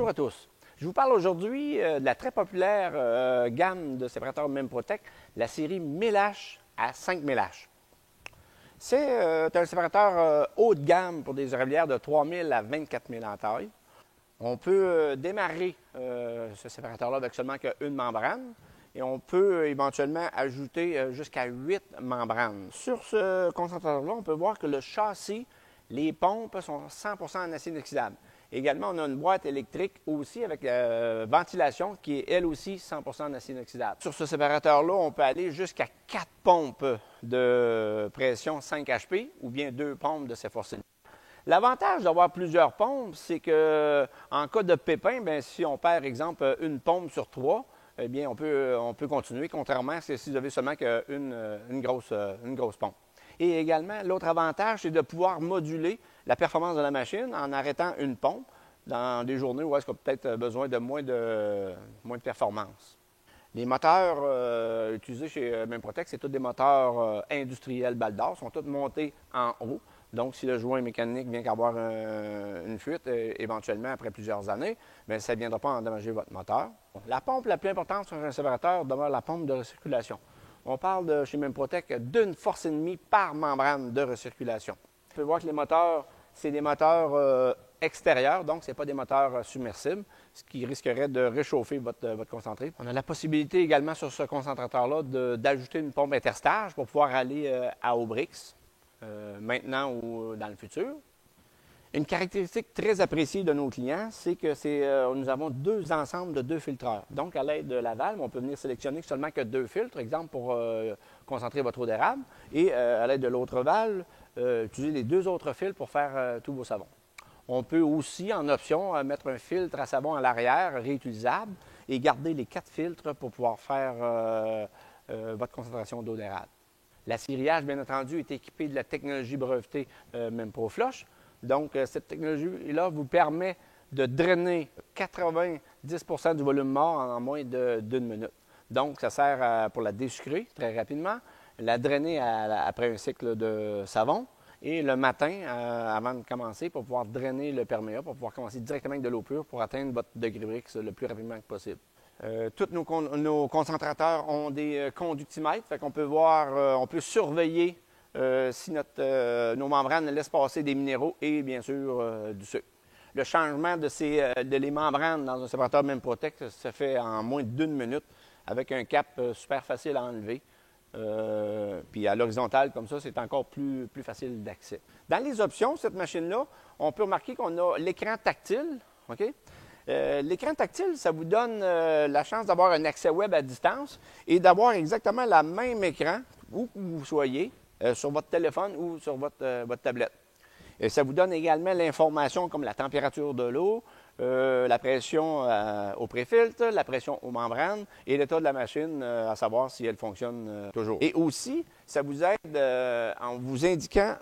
Bonjour à tous. Je vous parle aujourd'hui de la très populaire gamme de séparateurs Memprotec, la série 1000H à 5000H. C'est un séparateur haut de gamme pour des érablières de 3000 à 24 000 en taille. On peut démarrer ce séparateur-là avec seulement qu'une membrane et on peut éventuellement ajouter jusqu'à 8 membranes. Sur ce concentrateur-là, on peut voir que le châssis, les pompes sont 100% en acier inoxydable. Également, on a une boîte électrique aussi avec ventilation qui est elle aussi 100% en acier inoxydable. Sur ce séparateur-là, on peut aller jusqu'à 4 pompes de pression 5 HP ou bien 2 pompes de C-Force. L'avantage d'avoir plusieurs pompes, c'est qu'en cas de pépin, bien, si on perd, exemple, une pompe sur 3, eh bien, on peut continuer, contrairement à si vous avez seulement une grosse pompe. Et également, l'autre avantage, c'est de pouvoir moduler la performance de la machine en arrêtant une pompe dans des journées où est-ce qu'on a peut-être besoin de moins de performance. Les moteurs utilisés chez Memprotec, c'est tous des moteurs industriels Baldor, sont tous montés en haut. Donc, si le joint mécanique vient qu'avoir une fuite, éventuellement après plusieurs années, bien, ça ne viendra pas endommager votre moteur. La pompe la plus importante sur un séparateur demeure la pompe de recirculation. On parle chez Memprotec d'une force et demie par membrane de recirculation. On peut voir que les moteurs, c'est des moteurs extérieurs, donc ce n'est pas des moteurs submersibles, ce qui risquerait de réchauffer votre concentré. On a la possibilité également sur ce concentrateur-là d'ajouter une pompe interstage pour pouvoir aller à Aubrix, maintenant ou dans le futur. Une caractéristique très appréciée de nos clients, c'est que nous avons deux ensembles de 2 filtreurs. Donc, à l'aide de la valve, on peut venir sélectionner seulement que 2 filtres, exemple pour concentrer votre eau d'érable, et à l'aide de l'autre valve, utiliser les 2 autres filtres pour faire tous vos savons. On peut aussi, en option, mettre un filtre à savon à l'arrière, réutilisable, et garder les 4 filtres pour pouvoir faire votre concentration d'eau d'érable. La série H, bien entendu, est équipée de la technologie brevetée MemProFlush. Donc, cette technologie-là vous permet de drainer 90 % du volume mort en moins d'une minute. Donc, ça sert pour la désucrer très rapidement, la drainer après un cycle de savon et le matin, avant de commencer, pour pouvoir drainer le perméa, pour pouvoir commencer directement avec de l'eau pure pour atteindre votre degré Brix le plus rapidement que possible. Tous nos concentrateurs ont des conductimètres, fait qu'on peut voir, on peut surveiller si nos membranes laissent passer des minéraux et bien sûr du sucre. Le changement de les membranes dans un séparateur Memprotec se fait en moins d'1 minute avec un cap super facile à enlever. Puis à l'horizontale, comme ça, c'est encore plus facile d'accès. Dans les options, cette machine-là, on peut remarquer qu'on a l'écran tactile. OK? L'écran tactile, ça vous donne la chance d'avoir un accès web à distance et d'avoir exactement le même écran, où que vous soyez, sur votre téléphone ou sur votre tablette. Et ça vous donne également l'information comme la température de l'eau, la pression au préfiltre, la pression aux membranes et l'état de la machine à savoir si elle fonctionne toujours. Et aussi, ça vous aide en vous indiquant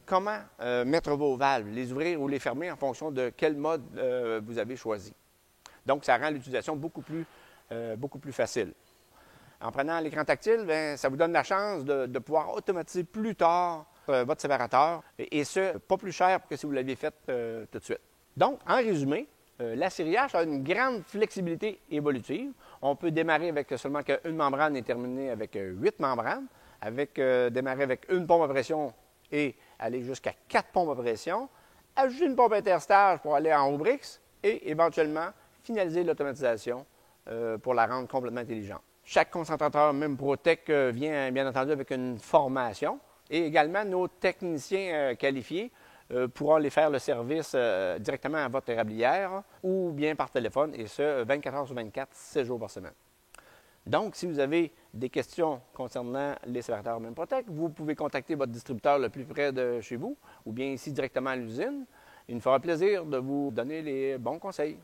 comment mettre vos valves, les ouvrir ou les fermer en fonction de quel mode vous avez choisi. Donc, ça rend l'utilisation beaucoup plus facile. En prenant l'écran tactile, bien, ça vous donne la chance de pouvoir automatiser plus tard votre séparateur, et ce, pas plus cher que si vous l'aviez fait tout de suite. Donc, en résumé, la série H a une grande flexibilité évolutive. On peut démarrer avec seulement qu'une membrane et terminer avec 8 membranes, démarrer avec une pompe à pression et aller jusqu'à 4 pompes à pression, ajouter une pompe interstage pour aller en Aubrix et éventuellement finaliser l'automatisation pour la rendre complètement intelligente. Chaque concentrateur Memprotec vient bien entendu avec une formation et également nos techniciens qualifiés pourront aller faire le service directement à votre érablière ou bien par téléphone et ce 24 heures sur 24, 7 jours par semaine. Donc, si vous avez des questions concernant les séparateurs Memprotec, vous pouvez contacter votre distributeur le plus près de chez vous ou bien ici directement à l'usine. Il nous fera plaisir de vous donner les bons conseils.